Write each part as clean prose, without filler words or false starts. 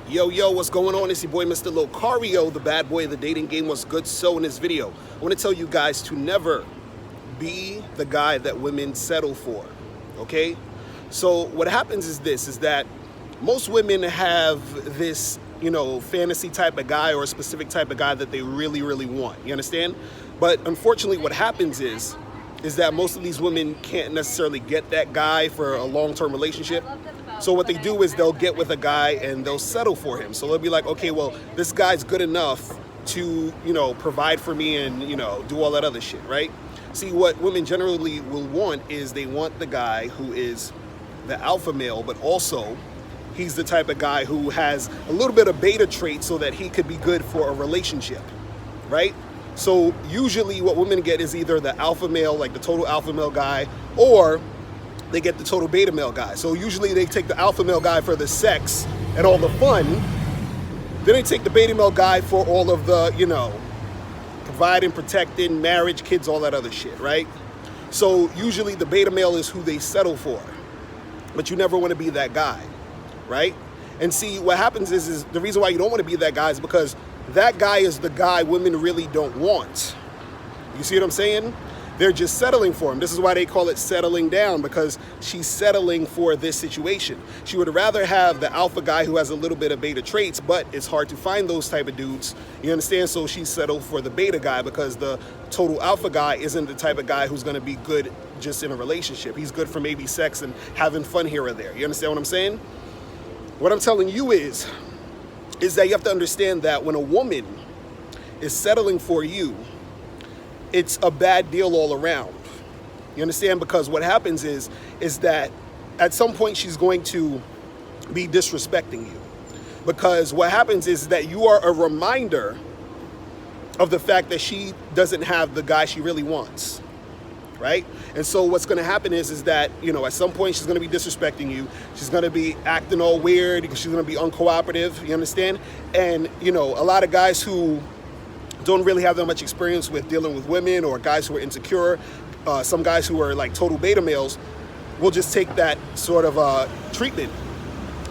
Yo, what's going on? It's your boy, Mr. Locario, the bad boy of the dating game. What's good? So in this video, I want to tell you guys to never be the guy that women settle for, okay? So what happens is this, is that most women have this, fantasy type of guy or a specific type of guy that they really, really want, you understand? But unfortunately what happens is that most of these women can't necessarily get that guy for a long-term relationship. So what they do is they'll get with a guy and they'll settle for him. So they'll be like, okay, well, this guy's good enough to, provide for me and, do all that other shit, right? See, what women generally will want is they want the guy who is the alpha male, but also he's the type of guy who has a little bit of beta trait so that he could be good for a relationship, right? So usually what women get is either the alpha male, like the total alpha male guy, or they get the total beta male guy. So usually they take the alpha male guy for the sex and all the fun. Then they take the beta male guy for all of the, providing, protecting, marriage, kids, all that other shit, right? So usually the beta male is who they settle for. But you never want to be that guy, right? And see, what happens is the reason why you don't want to be that guy is because that guy is the guy women really don't want. You see what I'm saying? They're just settling for him. This is why they call it settling down, because she's settling for this situation. She would rather have the alpha guy who has a little bit of beta traits, but it's hard to find those type of dudes. You understand? So she settled for the beta guy because the total alpha guy isn't the type of guy who's going to be good just in a relationship. He's good for maybe sex and having fun here or there. You understand what I'm saying? What I'm telling you is that you have to understand that when a woman is settling for you, it's a bad deal all around. You understand? Because what happens is that at some point she's going to be disrespecting you. Because what happens is that you are a reminder of the fact that she doesn't have the guy she really wants, right? And so what's going to happen is that, at some point she's going to be disrespecting you. She's going to be acting all weird because she's going to be uncooperative, you understand? And, a lot of guys who don't really have that much experience with dealing with women, or guys who are insecure, some guys who are like total beta males will just take that sort of treatment.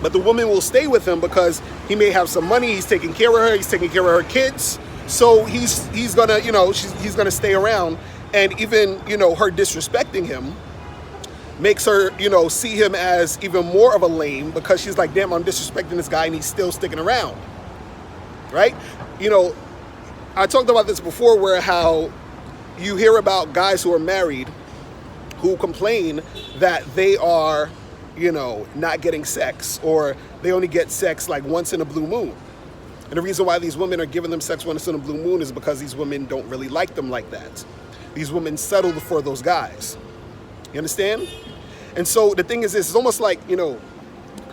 But the woman will stay with him because he may have some money, he's taking care of her, he's taking care of her kids. So he's gonna, he's gonna stay around. And even, her disrespecting him makes her, see him as even more of a lame, because she's like, damn, I'm disrespecting this guy and he's still sticking around, right? I talked about this before, where how you hear about guys who are married who complain that they are, not getting sex, or they only get sex like once in a blue moon. And the reason why these women are giving them sex once in a blue moon is because these women don't really like them like that. These women settle for those guys. You understand? And so the thing is this, it's almost like,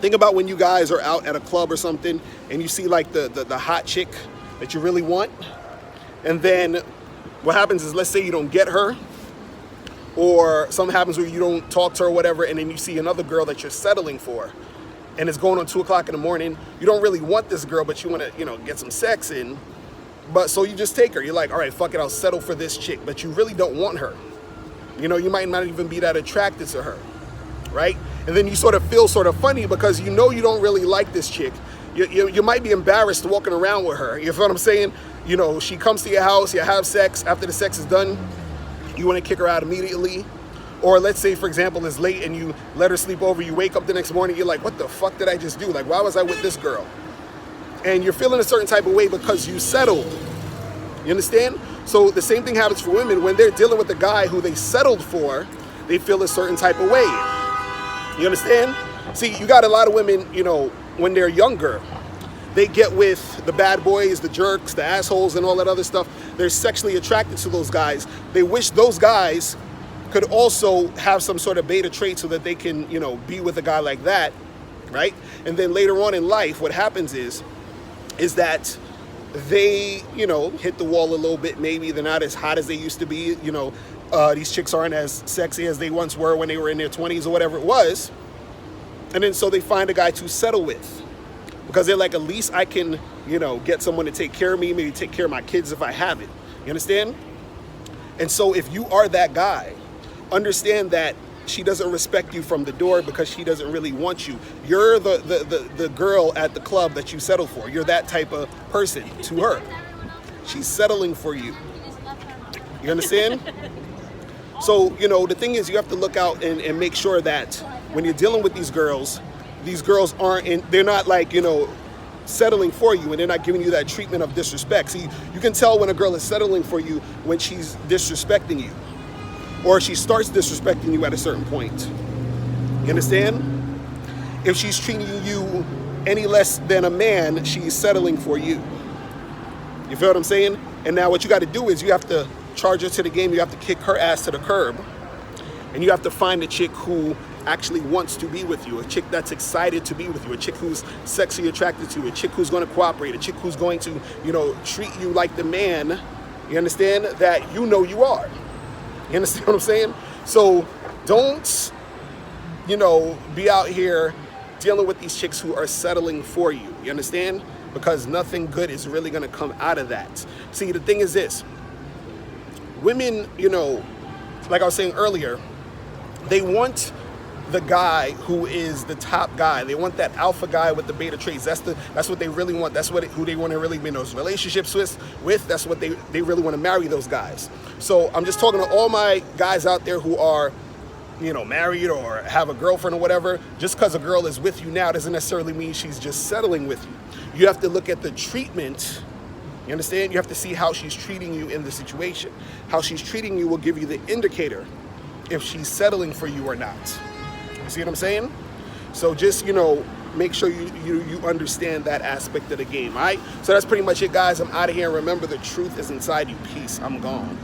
think about when you guys are out at a club or something and you see like the hot chick that you really want. And then what happens is, let's say you don't get her, or something happens where you don't talk to her or whatever, and then you see another girl that you're settling for, and it's going on 2 o'clock in the morning. You don't really want this girl, but you want to, get some sex in. But so you just take her. You're like, all right, fuck it, I'll settle for this chick. But you really don't want her. You might not even be that attracted to her, right? And then you sort of feel sort of funny because you don't really like this chick. You might be embarrassed walking around with her. You feel what I'm saying? She comes to your house, you have sex. After the sex is done, you want to kick her out immediately. Or let's say, for example, it's late and you let her sleep over. You wake up the next morning, you're like, what the fuck did I just do? Like, why was I with this girl? And you're feeling a certain type of way because you settled. You understand? So the same thing happens for women. When they're dealing with the guy who they settled for, they feel a certain type of way. You understand? See, you got a lot of women, when they're younger, they get with the bad boys, the jerks, the assholes, and all that other stuff. They're sexually attracted to those guys. They wish those guys could also have some sort of beta trait so that they can, be with a guy like that, right? And then later on in life, what happens is that they, hit the wall a little bit. Maybe they're not as hot as they used to be. These chicks aren't as sexy as they once were when they were in their 20s or whatever it was. And then so they find a guy to settle with, because they're like, at least I can, get someone to take care of me, maybe take care of my kids if I have it. You understand? And so if you are that guy, understand that she doesn't respect you from the door because she doesn't really want you. You're the girl at the club that you settle for. You're that type of person to her. She's settling for you. You understand? So, you know, the thing is, you have to look out and make sure that when you're dealing with these girls aren't, they're not like, you know, settling for you, and they're not giving you that treatment of disrespect. See, you can tell when a girl is settling for you when she's disrespecting you, or she starts disrespecting you at a certain point. You understand? If she's treating you any less than a man, she's settling for you. You feel what I'm saying? And now what you got to do is you have to charge her to the game. You have to kick her ass to the curb, and you have to find a chick who actually wants to be with you, a chick that's excited to be with you, a chick who's sexually attracted to you, a chick who's going to cooperate, a chick who's going to, you know, treat you like the man, you understand, that you know you are. You understand what I'm saying? So don't, you know, be out here dealing with these chicks who are settling for you. You understand? Because nothing good is really going to come out of that. See, the thing is this. Women, you know, like I was saying earlier, they want the guy who is the top guy. They want that alpha guy with the beta traits. That's what they really want. That's who they want to really be in those relationships with. That's what they really want to marry, those guys. So I'm just talking to all my guys out there who are, you know, married or have a girlfriend or whatever. Just because a girl is with you now doesn't necessarily mean she's just settling with you. You have to look at the treatment. You understand? You have to see how she's treating you in the situation. How she's treating you will give you the indicator if she's settling for you or not. You see what I'm saying? So just, you know, make sure you understand that aspect of the game, all right? So that's pretty much it, guys. I'm out of here. Remember, the truth is inside you. Peace. I'm gone.